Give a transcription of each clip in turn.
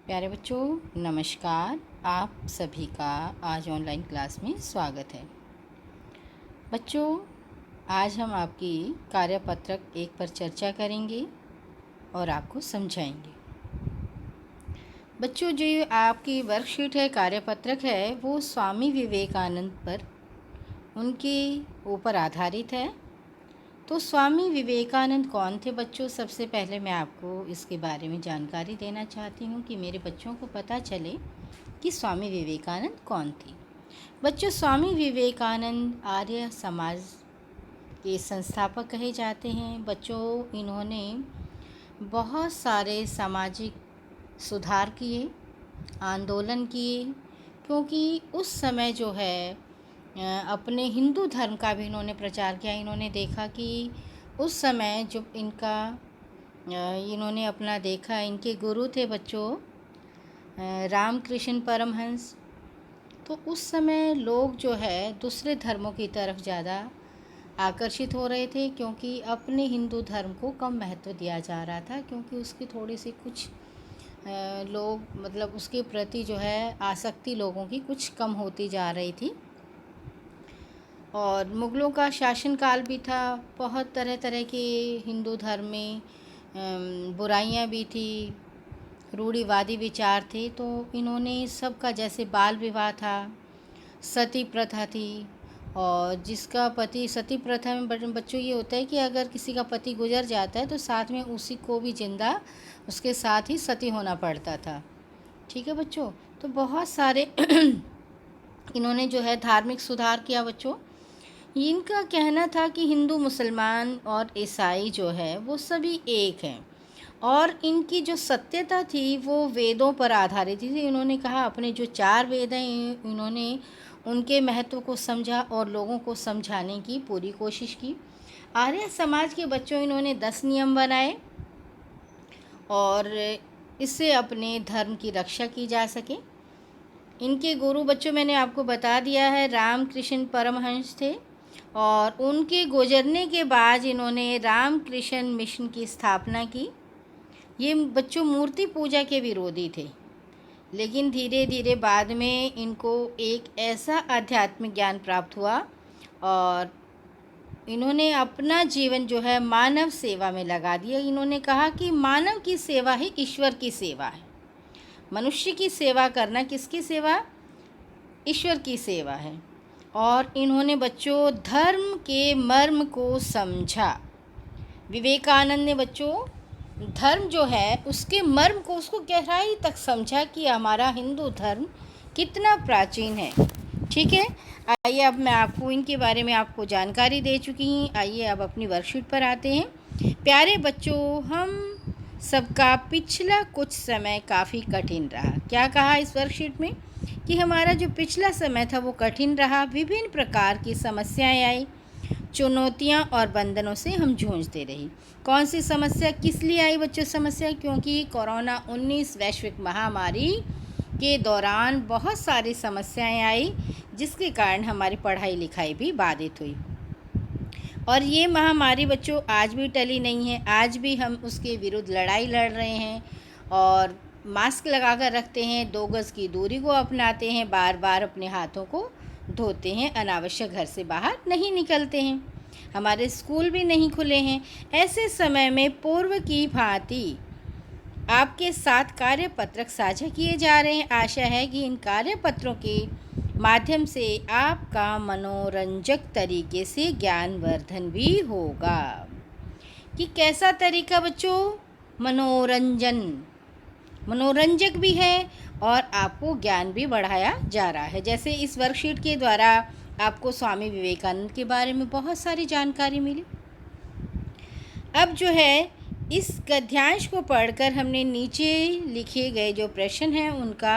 प्यारे बच्चों नमस्कार। आप सभी का आज ऑनलाइन क्लास में स्वागत है। बच्चों आज हम आपकी कार्यपत्रक 1 पर चर्चा करेंगे और आपको समझाएंगे। बच्चों जो आपकी वर्कशीट है, कार्यपत्रक है, वो स्वामी विवेकानंद पर उनके ऊपर आधारित है। तो स्वामी विवेकानंद कौन थे बच्चों? सबसे पहले मैं आपको इसके बारे में जानकारी देना चाहती हूँ कि मेरे बच्चों को पता चले कि स्वामी विवेकानंद कौन थे। बच्चों स्वामी विवेकानंद आर्य समाज के संस्थापक कहे जाते हैं। बच्चों इन्होंने बहुत सारे सामाजिक सुधार किए, आंदोलन किए, क्योंकि उस समय जो है अपने हिंदू धर्म का भी इन्होंने प्रचार किया। इन्होंने देखा कि उस समय जो इन्होंने अपना देखा, इनके गुरु थे बच्चों रामकृष्ण परमहंस। तो उस समय लोग जो है दूसरे धर्मों की तरफ ज़्यादा आकर्षित हो रहे थे, क्योंकि अपने हिंदू धर्म को कम महत्व दिया जा रहा था, क्योंकि उसकी थोड़ी सी कुछ लोग मतलब उसके प्रति जो है आसक्ति लोगों की कुछ कम होती जा रही थी। और मुग़लों का शासनकाल भी था। बहुत तरह तरह के हिंदू धर्म में बुराइयां भी थी, रूढ़िवादी विचार थे। तो इन्होंने सबका, जैसे बाल विवाह था, सती प्रथा थी, और जिसका पति, सती प्रथा में बच्चों ये होता है कि अगर किसी का पति गुजर जाता है तो साथ में उसी को भी जिंदा उसके साथ ही सती होना पड़ता था। ठीक है बच्चों। तो बहुत सारे इन्होंने जो है धार्मिक सुधार किया बच्चों। इनका कहना था कि हिंदू, मुसलमान और ईसाई जो है वो सभी एक हैं, और इनकी जो सत्यता थी वो वेदों पर आधारित थी। इन्होंने कहा अपने जो 4 वेद हैं इन्होंने उनके महत्व को समझा और लोगों को समझाने की पूरी कोशिश की। आर्य समाज के बच्चों इन्होंने 10 नियम बनाए, और इससे अपने धर्म की रक्षा की जा सके। इनके गुरु बच्चों मैंने आपको बता दिया है, रामकृष्ण परमहंस थे, और उनके गुजरने के बाद इन्होंने रामकृष्ण मिशन की स्थापना की। ये बच्चों मूर्ति पूजा के विरोधी थे, लेकिन धीरे धीरे बाद में इनको एक ऐसा आध्यात्मिक ज्ञान प्राप्त हुआ और इन्होंने अपना जीवन जो है मानव सेवा में लगा दिया। इन्होंने कहा कि मानव की सेवा ही ईश्वर की सेवा है। मनुष्य की सेवा करना किसकी सेवा? ईश्वर की सेवा है। और इन्होंने बच्चों धर्म के मर्म को समझा। विवेकानंद ने बच्चों धर्म जो है उसके मर्म को, उसको गहराई तक समझा कि हमारा हिंदू धर्म कितना प्राचीन है। ठीक है। आइए अब मैं आपको इनके बारे में आपको जानकारी दे चुकी हूँ। आइए अब अपनी वर्कशीट पर आते हैं। प्यारे बच्चों, हम सबका पिछला कुछ समय काफ़ी कठिन रहा। क्या कहा इस वर्कशीट में कि हमारा जो पिछला समय था वो कठिन रहा। विभिन्न प्रकार की समस्याएं आई, चुनौतियां और बंधनों से हम जूझते रही। कौन सी समस्या किस लिए आई बच्चों? समस्या क्योंकि कोरोना 19 वैश्विक महामारी के दौरान बहुत सारी समस्याएं आई, जिसके कारण हमारी पढ़ाई लिखाई भी बाधित हुई। और ये महामारी बच्चों आज भी टली नहीं है। आज भी हम उसके विरुद्ध लड़ाई लड़ रहे हैं, और मास्क लगा कर रखते हैं, 2 गज़ की दूरी को अपनाते हैं, बार बार अपने हाथों को धोते हैं, अनावश्यक घर से बाहर नहीं निकलते हैं, हमारे स्कूल भी नहीं खुले हैं। ऐसे समय में पूर्व की भांति आपके साथ कार्यपत्रक साझा किए जा रहे हैं। आशा है कि इन कार्यपत्रों के माध्यम से आपका मनोरंजक तरीके से ज्ञानवर्धन भी होगा। कि कैसा तरीका बच्चों? मनोरंजक भी है और आपको ज्ञान भी बढ़ाया जा रहा है। जैसे इस वर्कशीट के द्वारा आपको स्वामी विवेकानंद के बारे में बहुत सारी जानकारी मिली। अब जो है इस गद्यांश को पढ़कर हमने नीचे लिखे गए जो प्रश्न हैं उनका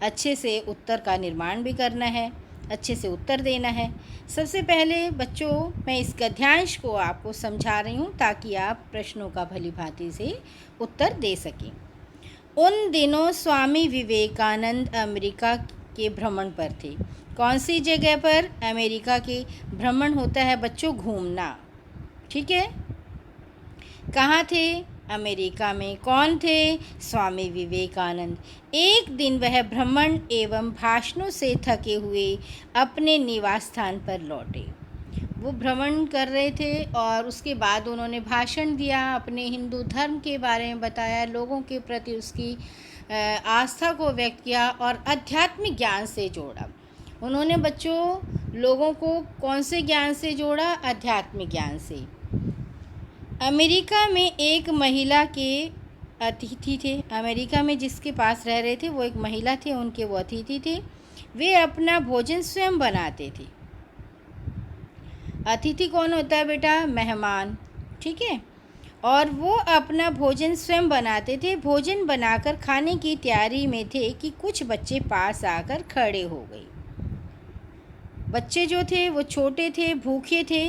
अच्छे से उत्तर का निर्माण भी करना है, अच्छे से उत्तर देना है। सबसे पहले बच्चों मैं इस गद्यांश को आपको समझा रही हूँ ताकि आप प्रश्नों का भली भांति से उत्तर दे सकें। उन दिनों स्वामी विवेकानंद अमेरिका के भ्रमण पर थे। कौन सी जगह पर? अमेरिका के। भ्रमण होता है बच्चों घूमना। ठीक है। कहाँ थे? अमेरिका में। कौन थे? स्वामी विवेकानंद। एक दिन वह भ्रमण एवं भाषणों से थके हुए अपने निवास स्थान पर लौटे। वो भ्रमण कर रहे थे और उसके बाद उन्होंने भाषण दिया, अपने हिंदू धर्म के बारे में बताया, लोगों के प्रति उसकी आस्था को व्यक्त किया और आध्यात्मिक ज्ञान से जोड़ा। उन्होंने बच्चों लोगों को कौन से ज्ञान से जोड़ा? आध्यात्मिक ज्ञान से। अमेरिका में एक महिला के अतिथि थे। अमेरिका में जिसके पास रह रहे थे वो एक महिला थे, उनके वो अतिथि थे। वे अपना भोजन स्वयं बनाते थे। अतिथि कौन होता है बेटा? मेहमान, ठीक है। और वो अपना भोजन स्वयं बनाते थे। भोजन बनाकर खाने की तैयारी में थे कि कुछ बच्चे पास आकर खड़े हो गए। बच्चे जो थे वो छोटे थे, भूखे थे,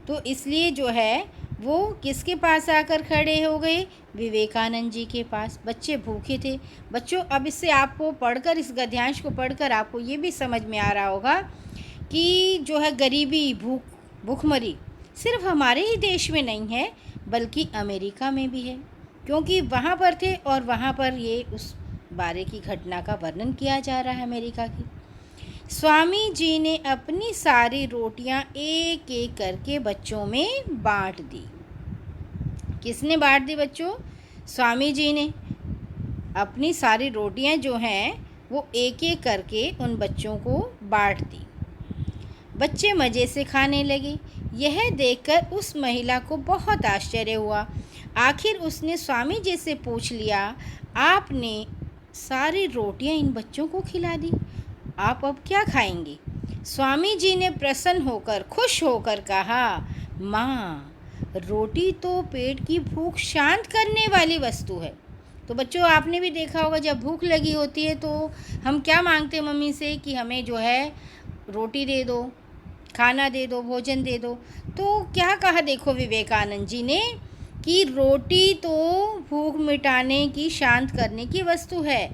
तो इसलिए जो है वो किसके पास आकर खड़े हो गए? विवेकानंद जी के पास। बच्चे भूखे थे। बच्चों अब इससे आपको पढ़कर, इस गद्यांश को पढ़कर आपको ये भी समझ में आ रहा होगा कि जो है गरीबी, भूखमरी सिर्फ हमारे ही देश में नहीं है बल्कि अमेरिका में भी है, क्योंकि वहाँ पर थे और वहाँ पर ये उस बारे की घटना का वर्णन किया जा रहा है अमेरिका की। स्वामी जी ने अपनी सारी रोटियां एक एक करके बच्चों में बांट दी। किसने बांट दी बच्चों? स्वामी जी ने अपनी सारी रोटियां जो हैं वो एक एक करके उन बच्चों को बांट दी। बच्चे मज़े से खाने लगे। यह देखकर उस महिला को बहुत आश्चर्य हुआ। आखिर उसने स्वामी जी से पूछ लिया, आपने सारी रोटियां इन बच्चों को खिला दी, आप अब क्या खाएंगे? स्वामी जी ने प्रसन्न होकर, खुश होकर कहा, माँ, रोटी तो पेट की भूख शांत करने वाली वस्तु है। तो बच्चों आपने भी देखा होगा जब भूख लगी होती है तो हम क्या मांगते हैं मम्मी से कि हमें जो है रोटी दे दो, खाना दे दो, भोजन दे दो। तो क्या कहा देखो विवेकानंद जी ने कि रोटी तो भूख मिटाने की, शांत करने की वस्तु है,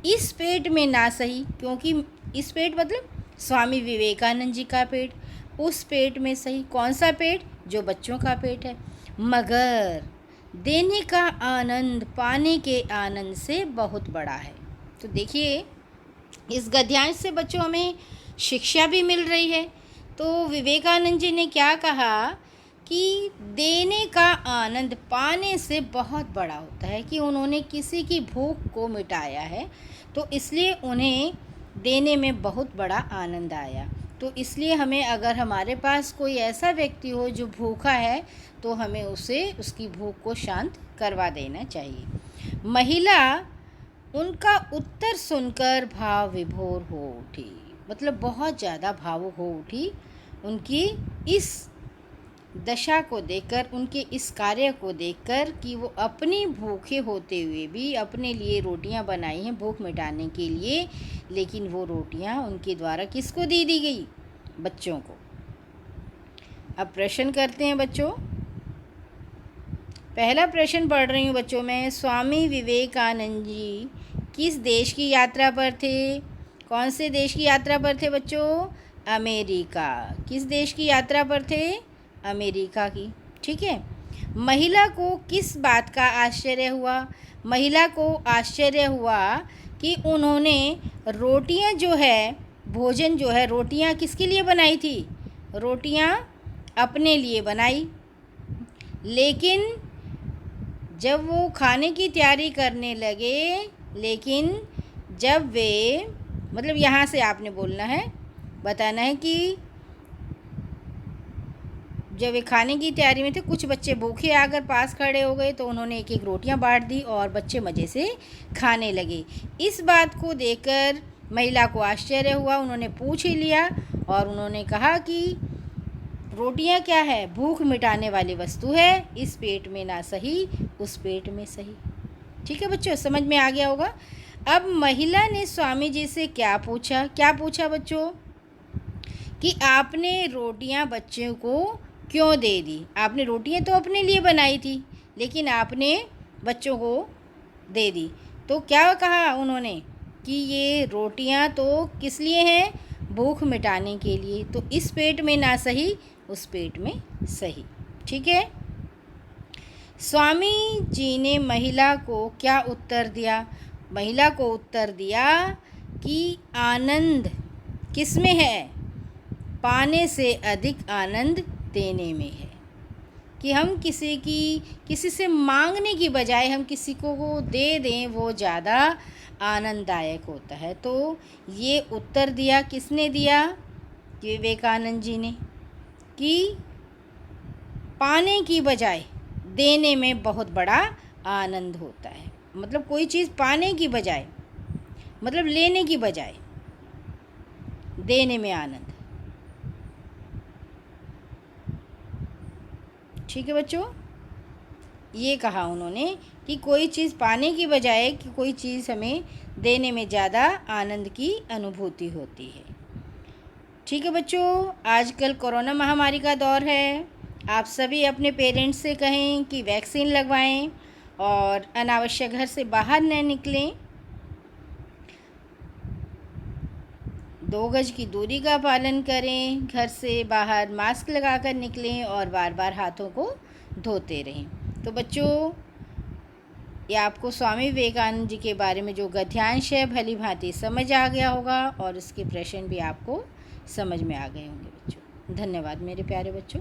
इस पेट में ना सही, क्योंकि इस पेट मतलब स्वामी विवेकानंद जी का पेट, उस पेट में सही। कौन सा पेट? जो बच्चों का पेट है। मगर देने का आनंद पाने के आनंद से बहुत बड़ा है। तो देखिए इस गद्यांश से बच्चों हमें शिक्षा भी मिल रही है। तो विवेकानंद जी ने क्या कहा कि देने का आनंद पाने से बहुत बड़ा होता है, कि उन्होंने किसी की भूख को मिटाया है तो इसलिए उन्हें देने में बहुत बड़ा आनंद आया। तो इसलिए हमें, अगर हमारे पास कोई ऐसा व्यक्ति हो जो भूखा है तो हमें उसे उसकी भूख को शांत करवा देना चाहिए। महिला उनका उत्तर सुनकर भाव विभोर हो उठी, मतलब बहुत ज़्यादा भावुक हो उठी। उनकी इस दशा को देखकर, उनके इस कार्य को देखकर कि वो अपनी भूखे होते हुए भी अपने लिए रोटियां बनाई हैं भूख मिटाने के लिए, लेकिन वो रोटियां उनके द्वारा किसको दे दी गई? बच्चों को। अब प्रश्न करते हैं बच्चों। पहला प्रश्न पढ़ रही हूँ बच्चों मैं। स्वामी विवेकानंद जी किस देश की यात्रा पर थे? कौन से देश की यात्रा पर थे बच्चों? अमेरिका। किस देश की यात्रा पर थे? अमेरिका की, ठीक है। महिला को किस बात का आश्चर्य हुआ? महिला को आश्चर्य हुआ कि उन्होंने रोटियां जो है, भोजन जो है, रोटियां किसके लिए बनाई थी? रोटियां अपने लिए बनाई, लेकिन जब वो खाने की तैयारी करने लगे, लेकिन जब वे, मतलब यहाँ से आपने बोलना है, बताना है कि जब वे खाने की तैयारी में थे, कुछ बच्चे भूखे आकर पास खड़े हो गए तो उन्होंने एक एक रोटियां बांट दी और बच्चे मज़े से खाने लगे। इस बात को देखकर महिला को आश्चर्य हुआ। उन्होंने पूछ ही लिया और उन्होंने कहा कि रोटियां क्या है? भूख मिटाने वाली वस्तु है, इस पेट में ना सही उस पेट में सही। ठीक है बच्चों, समझ में आ गया होगा। अब महिला ने स्वामी जी से क्या पूछा? क्या पूछा बच्चों? कि आपने रोटियां बच्चों को क्यों दे दी? आपने रोटियां तो अपने लिए बनाई थी लेकिन आपने बच्चों को दे दी। तो क्या कहा उन्होंने कि ये रोटियां तो किस लिए हैं? भूख मिटाने के लिए। तो इस पेट में ना सही उस पेट में सही। ठीक है। स्वामी जी ने महिला को क्या उत्तर दिया? महिला को उत्तर दिया कि आनंद किस में है? पाने से अधिक आनंद देने में है। कि हम किसी से मांगने की बजाय हम किसी को वो दे दें, वो ज़्यादा आनंददायक होता है। तो ये उत्तर दिया किसने दिया? विवेकानंद जी ने, कि पाने की बजाय देने में बहुत बड़ा आनंद होता है। मतलब कोई चीज़ पाने की बजाय, मतलब लेने की बजाय देने में आनंद। ठीक है बच्चों, ये कहा उन्होंने कि कोई चीज़ पाने की बजाय कि कोई चीज़ हमें देने में ज़्यादा आनंद की अनुभूति होती है। ठीक है बच्चों, आजकल कोरोना महामारी का दौर है। आप सभी अपने पेरेंट्स से कहें कि वैक्सीन लगवाएं और अनावश्यक घर से बाहर न निकलें। 2 गज की दूरी का पालन करें, घर से बाहर मास्क लगाकर निकलें और बार बार हाथों को धोते रहें। तो बच्चों, ये आपको स्वामी विवेकानंद जी के बारे में जो गद्यांश है भली भांति समझ आ गया होगा और इसके प्रश्न भी आपको समझ में आ गए होंगे बच्चों। धन्यवाद मेरे प्यारे बच्चों।